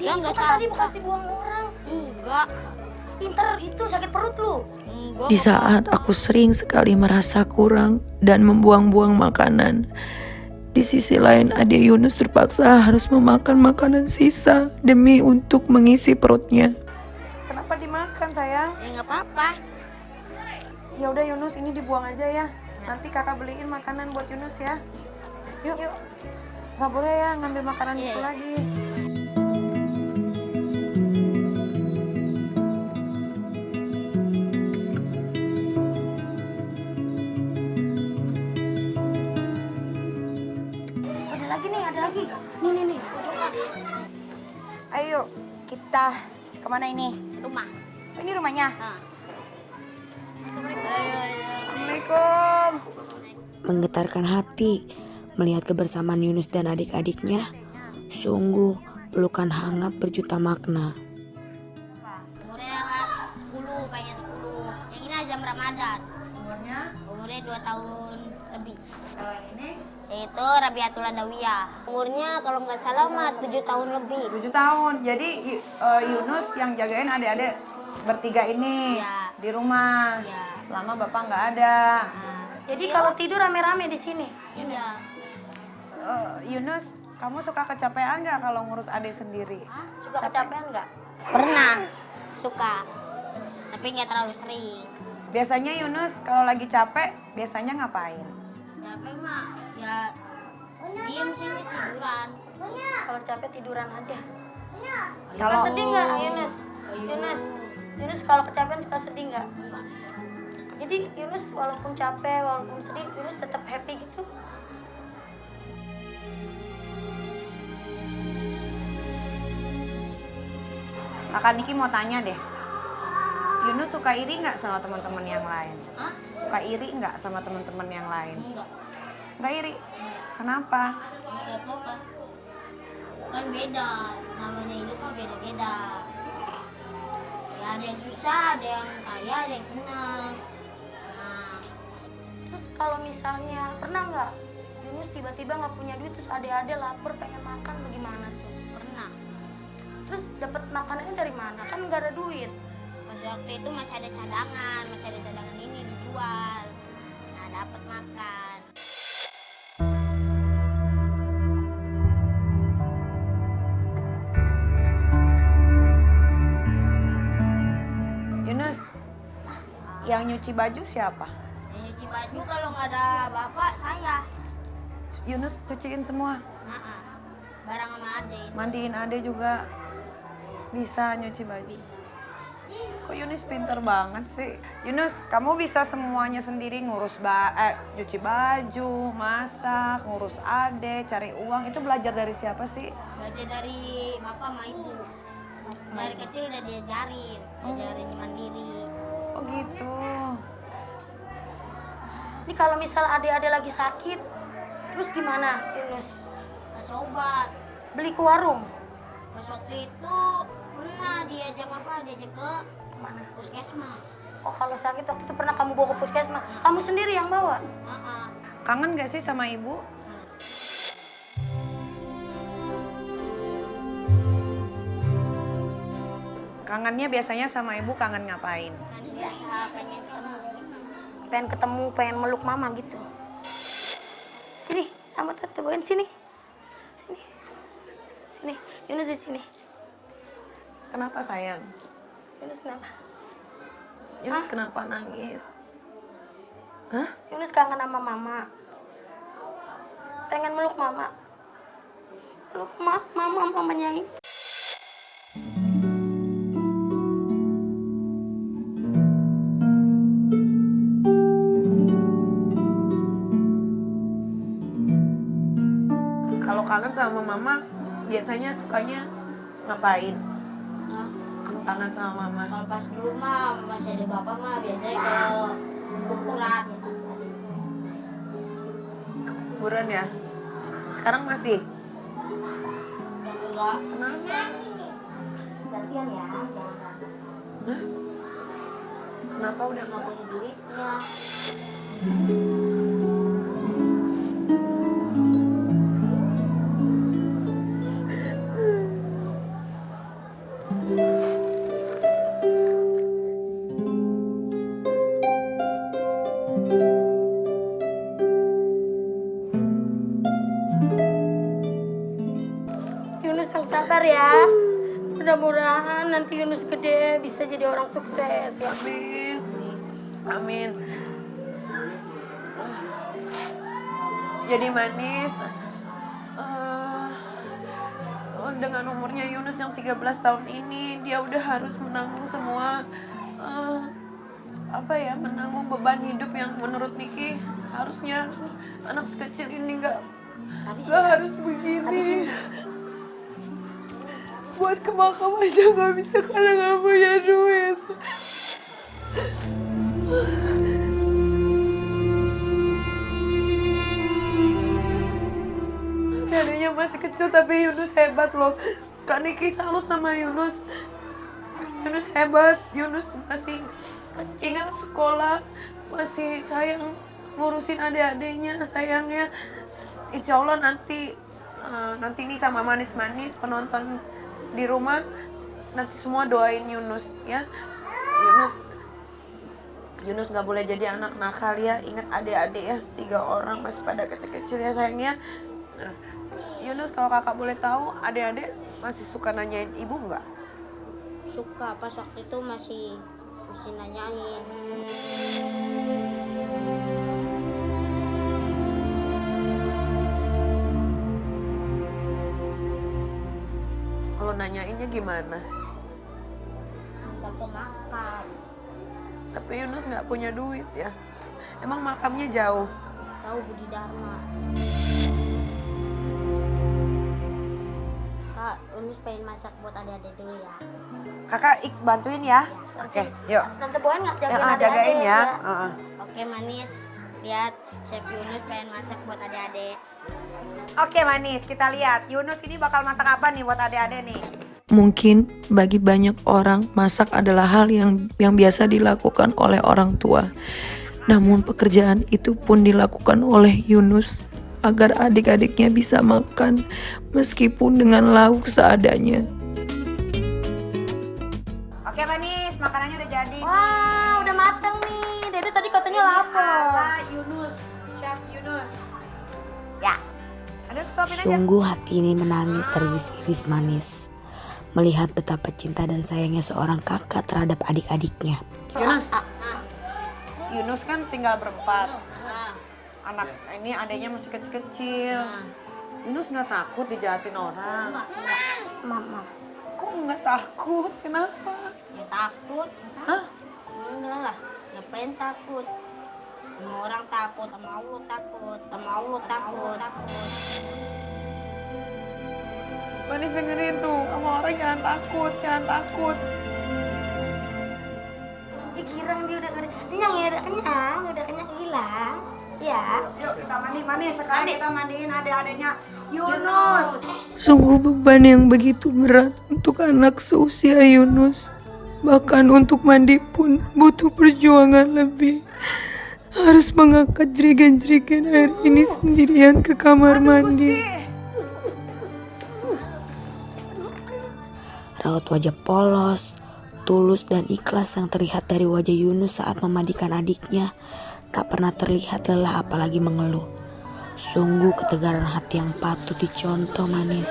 Ya Itu nggak kan salah. tadi bekas dibuang orang. Enggak. Inter itu sakit perut lu. Enggak. Di saat aku sering sekali merasa kurang dan membuang-buang makanan, di sisi lain adik Yunus terpaksa harus memakan makanan sisa demi untuk mengisi perutnya. Kenapa dimakan sayang? Ya nggak apa-apa. Ya udah Yunus, ini dibuang aja ya. Nanti kakak beliin makanan buat Yunus ya. Yuk. Nggak boleh ya ngambil makanan itu lagi. Ada lagi nih, ada lagi. Nih. Pojokan. Ayo kita kemana ini? Rumah. Oh, ini rumahnya. Nah. Assalamualaikum. Menggetarkan hati melihat kebersamaan Yunus dan adik-adiknya. Sungguh pelukan hangat berjuta makna. Umurnya 10, pengen 10. Yang ini Azam Ramadan. Umurnya? Umurnya 2 tahun lebih. Kalau yang ini? Yaitu Rabiatul Adawiyah. Umurnya kalau nggak salah mah 7 tahun lebih. 7 tahun. Jadi Yunus yang jagain adik-adik bertiga ini Iya. di rumah. Iya. Selama bapak nggak ada. Jadi kalau tidur rame-rame di sini. Iya. Yunus, kamu suka kecapean nggak kalau ngurus adik sendiri? Suka kecapean nggak? Pernah. Suka. Tapi nggak terlalu sering. Biasanya Yunus kalau lagi capek, biasanya ngapain? Capek mah ya diem sih tiduran. Kalau capek tiduran aja. Suka Kalau sedih nggak Yunus? Yunus kalau kecapean suka sedih nggak? Jadi Yunus walaupun capek, walaupun sedih, Yunus tetap happy gitu. Kakak Niki mau tanya deh. Yunus suka iri nggak sama teman-teman yang lain? Hah? Suka iri nggak sama teman-teman yang lain? Enggak. Nggak iri. Kenapa? Enggak apa-apa. Kan beda. Namanya hidup kan beda-beda. Ya ada yang susah, ada yang kaya, ada yang senang. Nah, Terus kalau misalnya pernah nggak Yunus tiba-tiba nggak punya duit terus adik-adik lapar pengen makan bagaimana tuh? pernah. Terus dapat makanannya dari mana? Kan nggak ada duit. Pas waktu itu masih ada cadangan ini dijual. Nah, dapat makan. Yunus, yang nyuci baju siapa? Yang nyuci baju kalau nggak ada bapak, saya. Yunus cuciin semua. Nah, barang sama adik. Mandiin ade juga. Bisa nyuci baju. Bisa. Kok Yunus pinter banget sih? Yunus, kamu bisa semuanya sendiri ngurus nyuci baju, masak, ngurus ade, cari uang. Itu belajar dari siapa sih? Belajar dari bapak sama ibu. Dari kecil udah diajarin mandiri. Oh gitu. Ini kalau misal adik-adik lagi sakit, terus gimana Yunus? Kasih obat. Beli ke warung? Pas waktu itu pernah diajak ke Mana? puskesmas. Oh kalau sakit waktu itu pernah kamu bawa ke puskesmas? Kamu sendiri yang bawa? Kangen gak sih sama ibu? Kangennya biasanya sama ibu kangen ngapain? Kan biasa pengen ketemu. Pengen ketemu, pengen meluk mama gitu. Sini, sama tante bawain sini. Sini. Sini, Yunus di sini. Kenapa sayang? Yunus kenapa? Yunus kenapa nangis? Hah? Yunus kangen sama mama. Pengen meluk mama. Meluk mama Nyai. Kalau kangen sama mama, biasanya sukanya ngapain? Hah? Kalau kangen sama mama. Kalau pas dulu mah masih ada bapak mah biasanya ke kuburan. Kuburan ya? Sekarang masih? Enggak. Kenapa? Gantian ya. Hah? Kenapa udah Nggak nggak? punya duitnya. Yunus yang sabar ya. Mudah-mudahan nanti Yunus gede bisa jadi orang sukses ya. Amin. Amin. Jadi Manis, dengan umurnya Yunus yang 13 tahun ini, dia udah harus menanggung semua menanggung beban hidup yang menurut Niki harusnya anak sekecil ini nggak harus begini. Buat ke makam aja nggak bisa karena nggak punya duit. Neneknya masih kecil tapi Yunus hebat loh. Kak Niki salut sama Yunus. Yunus hebat, Yunus masih ingat sekolah, masih sayang ngurusin adik-adiknya, sayangnya. Insya Allah nanti nih sama manis-manis penonton di rumah nanti semua doain Yunus ya. Yunus nggak boleh jadi anak nakal ya. Ingat adik-adik ya, 3 orang masih pada kecil-kecil ya sayangnya. Nah, Yunus kalau kakak boleh tahu, adik-adik masih suka nanyain ibu nggak? Suka, pas waktu itu masih nanyain. Kalau nanyainnya gimana? Minta ke makam. Tapi Yunus nggak punya duit ya. Emang makamnya jauh? Tahu Budi Dharma. Kak, Yunus pengen masak buat adik-adik dulu ya. Kakak bantuin ya. Oke, yuk. Tante Boen nggak jagain Jagain adik-adik ya. Oke Manis, lihat Chef Yunus pengen masak buat adik-adik. Oke Manis, kita lihat Yunus ini bakal masak apa nih buat adik-adik nih? Mungkin bagi banyak orang masak adalah hal yang biasa dilakukan oleh orang tua. Namun pekerjaan itu pun dilakukan oleh Yunus agar adik-adiknya bisa makan meskipun dengan lauk seadanya. Oke Manis, makanannya udah jadi. Wah, udah mateng nih. Dede tadi katanya lapar. Yunus, Chef Yunus. Ya, ada suapin aja. Sungguh hati ini menangis teriris-iris manis melihat betapa cinta dan sayangnya seorang kakak terhadap adik-adiknya. Yunus kan tinggal berempat. Anak ini adanya masih kecil-kecil. Yunus nggak takut dijahatin orang. Mama. Kok nggak takut? Kenapa? Ya takut. Hah? Enggak lah, ngapain takut? Sama orang takut, sama Allah takut, sama Allah takut. Manis dengerin tuh, sama orang jangan takut, jangan takut. Dia girang dia udah kenyang ya, udah kenyang hilang. Ya. Yuk kita mandi Manis, sekarang kita mandiin adik-adiknya Yunus. Sungguh beban yang begitu berat untuk anak seusia Yunus. Bahkan untuk mandi pun butuh perjuangan lebih. Harus mengangkat jerigen-jerigen air ini sendirian ke kamar mandi. Raut wajah polos, tulus dan ikhlas yang terlihat dari wajah Yunus saat memandikan adiknya tak pernah terlihat lelah apalagi mengeluh. Sungguh ketegaran hati yang patut dicontoh Manis.